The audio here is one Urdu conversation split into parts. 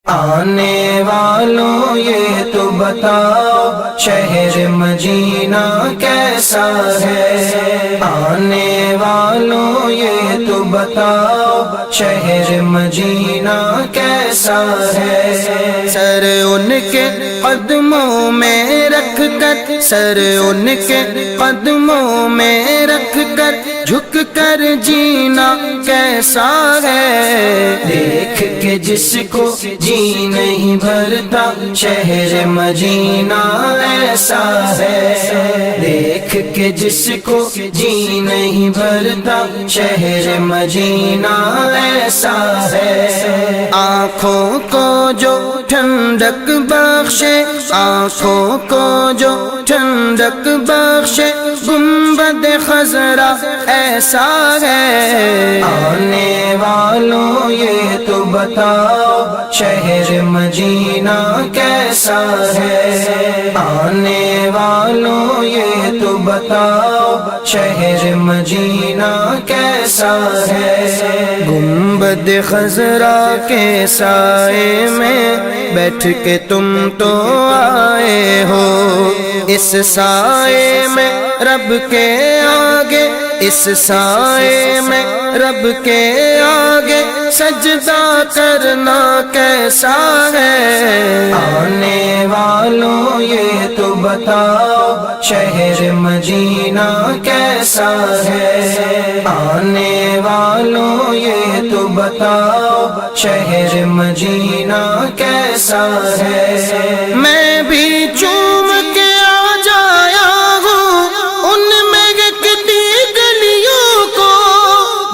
آنے والوں یہ تو بتاؤ شہر مدینہ کیسا ہے، آنے والوں یہ تو بتاؤ شہر مدینہ کیسا ہے۔ سر ان کے قدموں میں رکھ کر، سر ان کے قدموں میں رکھ کر جھک کر جینا کیسا ہے، دیکھ کے جس کو جی نہیں بھرتا شہر مدینہ ایسا ہے، دیکھ کے جس کو جی نہیں بھرتا شہر مدینہ ایسا ہے۔ آنکھوں کو جو ٹھنڈک بخشے، آنکھوں کو جو ٹھنڈک بخشے گنبد خضرا ایسا ہے۔ آنے والوں یہ تو بتاؤ شہر مدینہ کیسا ہے، آنے والوں یہ تو بتاؤ شہر مدینہ کیسا ہے۔ گنبد خضرا کے سائے میں بیٹھ کے تم تو آئے ہو، اس سائے میں رب کے آگے، اس سائے میں رب کے آگے سجدہ کرنا کیسا ہے۔ آنے والوں یہ تو بتاؤ شہر مدینہ کیسا ہے، آنے والوں یہ تو بتاؤ شہر مدینہ کیسا ہے۔ میں بھی چوم کے آ جایا ہوں ان میں گتی گلیوں کو،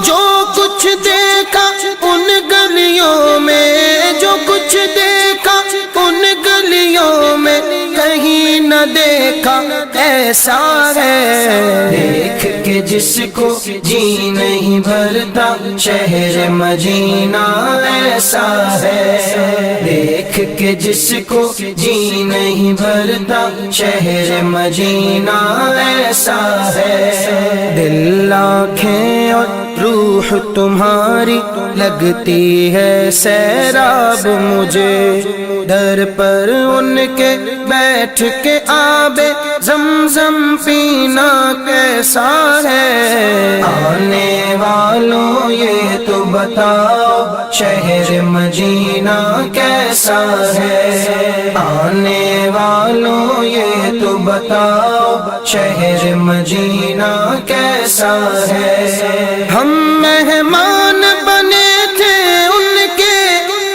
جو کچھ دیکھا ان گلیوں میں، جو کچھ دیکھا ان گلیوں میں کہیں نہ دیکھا ایسا ہے، دیکھ کے جس کو جی نہیں بھرتا شہر مدینہ ایسا ہے، دیکھ کے جس کو جی نہیں بھرتا شہر مدینہ ایسا ہے۔ دل آنکھیں اور روح تمہاری لگتی ہے سیراب مجھے، در پر ان کے بیٹھ کے آب زمزم پینا کیسا ہے۔ آنے والوں یہ تو بتاؤ شہر مدینہ کیسا ہے، آنے والوں یہ تو بتاؤ شہر مدینہ کیسا ہے۔ ہم مہمان بنے تھے ان کے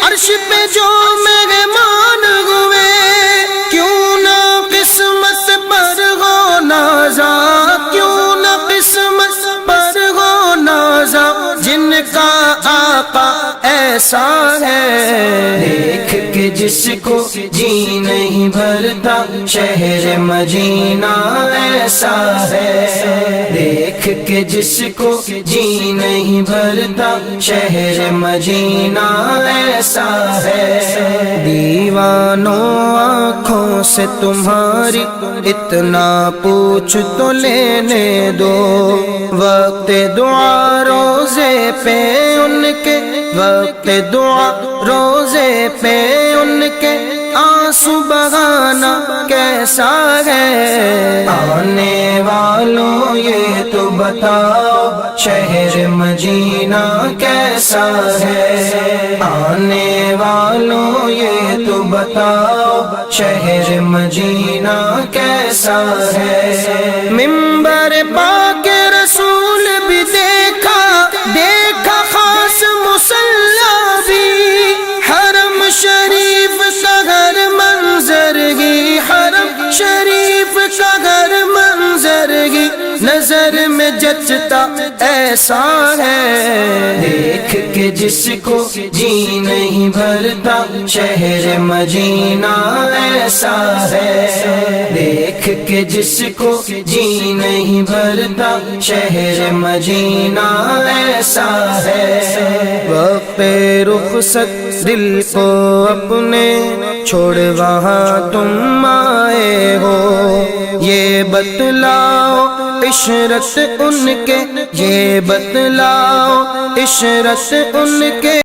عرش پہ جو مہمان ہوئے، کیوں نہ قسمت پر ہو نازا، کیوں نہ قسمت پر ہو نازا، جن کا آقا ایسا ہے، دیکھ کے جس کو جی نہیں بھرتا شہر مدینہ ایسا ہے، دیکھ کے جس کو جی نہیں بھرتا شہر مدینہ ایسا ہے۔ دیوانوں آنکھوں سے تمہاری اتنا پوچھ تو لینے دو، وقت دعا روزے پہ ان کے، وقت دعا روزے پہ ان کے آنسو بہانا کیسا ہے۔ آنے والوں یہ تو بتاؤ شہر مدینہ کیسا ہے، آنے والوں یہ تو بتاؤ شہر مدینہ کیسا ہے۔ منبر پاک رسول بھی دیکھا، دیکھا خاص مصلی بھی، حرم شریف کا ہر منظر ہی، حرم شریف کا ہر منظر ہی نظر میں جچتا ایسا ہے، دیکھ کے جس کو جی نہیں بھرتا شہر مدینہ ایسا ہے، دیکھ کے جس کو جی نہیں بھرتا شہر مدینہ ایسا ہے۔ وقت رخصت دل کو اپنے چھوڑ وہاں تم آئے ہو، یہ بتلاؤ عشرت ان کے، یہ بتلاؤ عشرت ان کے